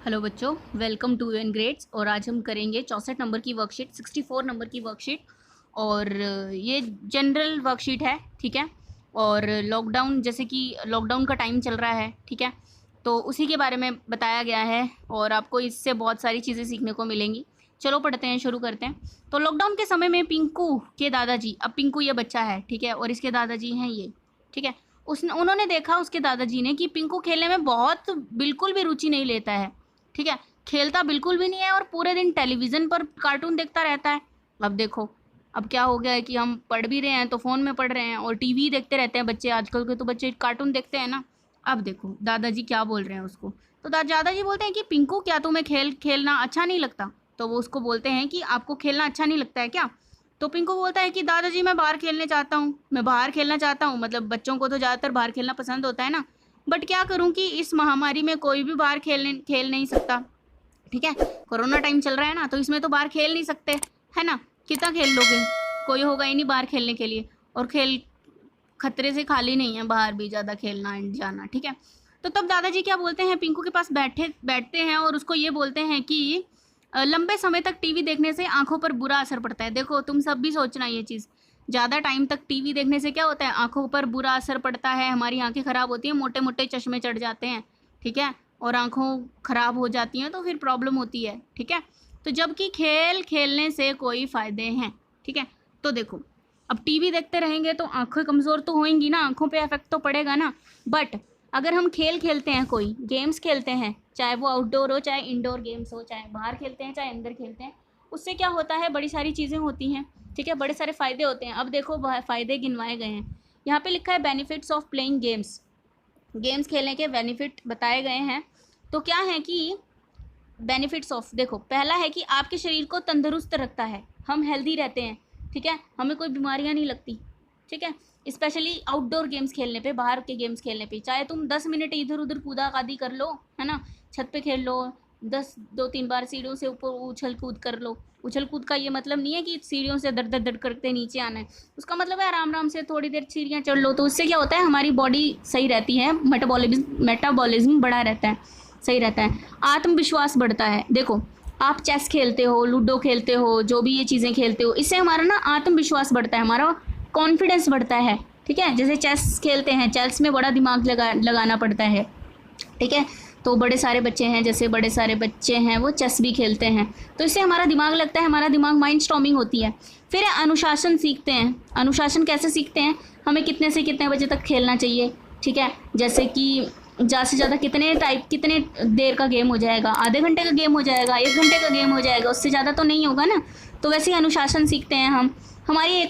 Hello बच्चों, welcome to N grades. और आज हम करेंगे 64 नंबर की वर्कशीट, 64 नंबर की वर्कशीट। और ये जनरल वर्कशीट है, ठीक है। और लॉकडाउन, जैसे कि लॉकडाउन का टाइम चल रहा है, ठीक है, तो उसी के बारे में बताया गया है और आपको इससे बहुत सारी चीज़ें सीखने को मिलेंगी। चलो पढ़ते हैं, शुरू करते हैं। तो लॉकडाउन के समय में पिंकू के दादाजी, अब पिंकू ये बच्चा है, ठीक है, और इसके दादाजी हैं ये, ठीक है। उन्होंने देखा, उसके दादाजी ने, कि पिंकू खेलने में बहुत बिल्कुल भी रुचि नहीं लेता है, ठीक है, खेलता बिल्कुल भी नहीं है और पूरे दिन टेलीविज़न पर कार्टून देखता रहता है। अब देखो, अब क्या हो गया है कि हम पढ़ भी रहे हैं तो फ़ोन में पढ़ रहे हैं और टीवी देखते रहते हैं बच्चे। आजकल के तो बच्चे कार्टून देखते हैं ना। अब देखो दादाजी क्या बोल रहे हैं उसको। तो दादाजी बोलते हैं कि पिंकू, क्या तुम्हें खेलना अच्छा नहीं लगता? तो वो उसको बोलते हैं कि आपको खेलना अच्छा नहीं लगता है क्या? तो पिंकू बोलता है कि दादाजी मैं बाहर खेलने चाहता हूँ, मैं बाहर खेलना चाहता हूँ। मतलब बच्चों को तो ज़्यादातर बाहर खेलना पसंद होता है ना, बट क्या करूँ कि इस महामारी में कोई भी बाहर खेल नहीं सकता, ठीक है। कोरोना टाइम चल रहा है ना, तो इसमें तो बाहर खेल नहीं सकते, है ना। कितना खेल लोगे, कोई होगा ही नहीं बाहर खेलने के लिए। और खेल खतरे से खाली नहीं है, बाहर भी ज़्यादा खेलना जाना, ठीक है। तो तब दादाजी क्या बोलते हैं, पिंकू के पास बैठते हैं और उसको ये बोलते हैं कि लंबे समय तक टीवी देखने से आंखों पर बुरा असर पड़ता है। देखो तुम सब भी सोचना ये चीज़, ज़्यादा टाइम तक टीवी देखने से क्या होता है, आंखों पर बुरा असर पड़ता है, हमारी आंखें ख़राब होती हैं, मोटे मोटे चश्मे चढ़ जाते हैं, ठीक है, और आंखों ख़राब हो जाती हैं तो फिर प्रॉब्लम होती है, ठीक है। तो जबकि खेलने से कोई फ़ायदे हैं, ठीक है। तो देखो, अब टीवी देखते रहेंगे तो आंखें कमज़ोर तो होंगी ना, आंखों पे इफेक्ट तो पड़ेगा ना। बट अगर हम खेलते हैं, कोई गेम्स खेलते हैं, चाहे वो आउटडोर हो चाहे इंडोर गेम्स हो, चाहे बाहर खेलते हैं चाहे अंदर खेलते हैं, उससे क्या होता है, बड़ी सारी चीज़ें होती हैं, ठीक है, बड़े सारे फ़ायदे होते हैं। अब देखो फ़ायदे गिनवाए गए हैं, यहाँ पे लिखा है benefits of playing games. Games खेलने के बेनिफिट बताए गए हैं। तो क्या है कि बेनिफिट्स ऑफ, देखो पहला है कि आपके शरीर को तंदुरुस्त रखता है, हम हेल्दी रहते हैं, ठीक है, हमें कोई बीमारियां नहीं लगती, ठीक है। स्पेशली आउटडोर गेम्स खेलने पे, बाहर के गेम्स खेलने पे, चाहे तुम 10 मिनट इधर उधर कूदा कादी कर लो, है ना, छत पे खेल लो, 2-3 बार सीढ़ियों से ऊपर उछल कूद कर लो। उछल कूद का ये मतलब नहीं है कि सीढ़ियों से दर दर दर करते नीचे आना है, उसका मतलब है आराम आराम से थोड़ी देर सीढ़ियाँ चढ़ लो। तो उससे क्या होता है, हमारी बॉडी सही रहती है, मेटाबॉलिज्म बढ़ा रहता है, सही रहता है, आत्मविश्वास बढ़ता है। देखो आप चेस खेलते हो, लूडो खेलते हो, जो भी ये चीज़ें खेलते हो, इससे हमारा ना आत्मविश्वास बढ़ता है, हमारा कॉन्फिडेंस बढ़ता है, ठीक है। जैसे चेस खेलते हैं, चेस में बड़ा दिमाग लगाना पड़ता है, ठीक है। तो बड़े सारे बच्चे हैं, जैसे बड़े सारे बच्चे हैं वो चेस भी खेलते हैं, तो इससे हमारा दिमाग लगता है, हमारा दिमाग माइंड स्टॉर्मिंग होती है। फिर अनुशासन सीखते हैं। अनुशासन कैसे सीखते हैं, हमें कितने से कितने बजे तक खेलना चाहिए, ठीक है। जैसे कि ज़्यादा से ज़्यादा कितने देर का गेम हो जाएगा, आधे घंटे का गेम हो जाएगा, 1 घंटे का गेम हो जाएगा, उससे ज़्यादा तो नहीं होगा ना। तो वैसे ही अनुशासन सीखते हैं हम, हमारी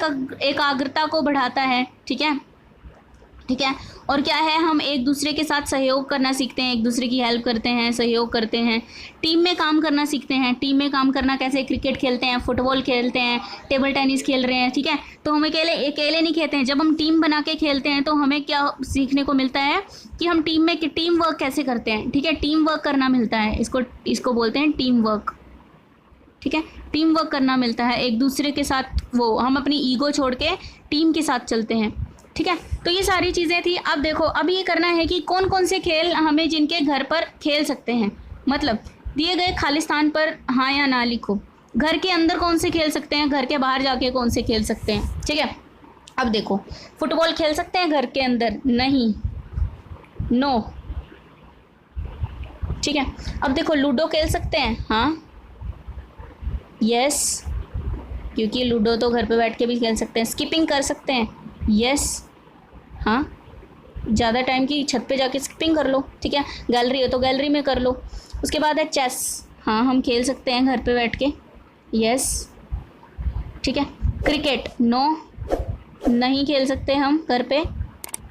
एकाग्रता को बढ़ाता है, ठीक है, ठीक है। और क्या है, हम एक दूसरे के साथ सहयोग करना सीखते हैं, एक दूसरे की हेल्प करते हैं, सहयोग करते हैं, टीम में काम करना सीखते हैं। टीम में काम करना कैसे, क्रिकेट खेलते हैं, फुटबॉल खेलते हैं, टेबल टेनिस खेल रहे हैं, ठीक है, तो हम अकेले नहीं खेलते हैं। जब हम टीम बना के खेलते हैं तो हमें क्या सीखने को मिलता है कि हम टीम वर्क कैसे करते हैं, ठीक है, टीम वर्क करना मिलता है, इसको बोलते हैं टीम वर्क, ठीक है। टीम वर्क करना मिलता है एक दूसरे के साथ, वो हम अपनी ईगो छोड़ के टीम के साथ चलते हैं, ठीक है। तो ये सारी चीज़ें थी। अब देखो, अब ये करना है कि कौन कौन से खेल हमें जिनके घर पर खेल सकते हैं, मतलब दिए गए खाली स्थान पर हाँ या ना लिखो। घर के अंदर कौन से खेल सकते हैं, घर के बाहर जाके कौन से खेल सकते हैं, ठीक है। अब देखो, फुटबॉल खेल सकते हैं घर के अंदर, नहीं, नो, ठीक है। अब देखो, लूडो खेल सकते हैं, हाँ, यस, क्योंकि लूडो तो घर पे बैठ के भी खेल सकते हैं। स्किपिंग कर सकते हैं, यस, हाँ, ज़्यादा टाइम की छत पे जाके स्किपिंग कर लो, ठीक है। गैलरी हो तो गैलरी में कर लो। उसके बाद है चेस, हाँ हम खेल सकते हैं घर पे बैठ के, यस, ठीक है। क्रिकेट, नो, नहीं खेल सकते हम घर पे,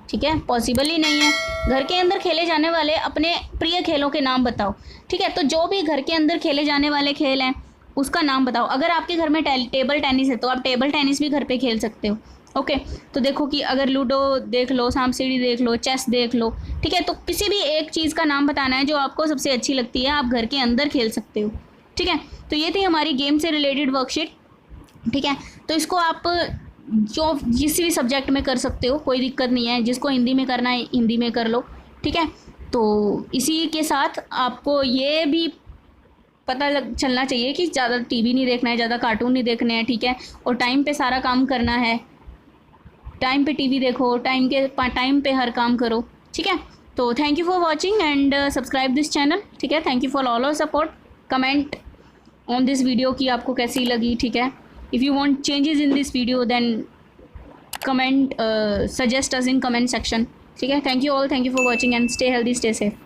ठीक है, पॉसिबल ही नहीं है। घर के अंदर खेले जाने वाले अपने प्रिय खेलों के नाम बताओ, ठीक है। तो जो भी घर के अंदर खेले जाने वाले खेल हैं उसका नाम बताओ। अगर आपके घर में टेबल टेनिस है तो आप टेबल टेनिस भी घर पे खेल सकते हो, ओके। तो देखो कि अगर लूडो देख लो, सांप सीढ़ी देख लो, चेस देख लो, ठीक है, तो किसी भी एक चीज़ का नाम बताना है जो आपको सबसे अच्छी लगती है, आप घर के अंदर खेल सकते हो, ठीक है। तो ये थी हमारी गेम से रिलेटेड वर्कशीट, ठीक है। तो इसको आप जो जिस भी सब्जेक्ट में कर सकते हो, कोई दिक्कत नहीं है, जिसको हिंदी में करना है हिंदी में कर लो, ठीक है। तो इसी के साथ आपको ये भी पता लग चलना चाहिए कि ज़्यादा टीवी नहीं देखना है, ज़्यादा कार्टून नहीं देखने हैं, ठीक है, और टाइम पे सारा काम करना है। टाइम पे टीवी देखो, टाइम पे हर काम करो, ठीक है। तो thank you for watching and subscribe this channel, ठीक है। Thank you for all your support. Comment on this video कि आपको कैसी लगी, ठीक है। If you want changes in this video then comment, suggest us in comment section, ठीक है। Thank you all, thank you for watching and stay healthy, stay safe.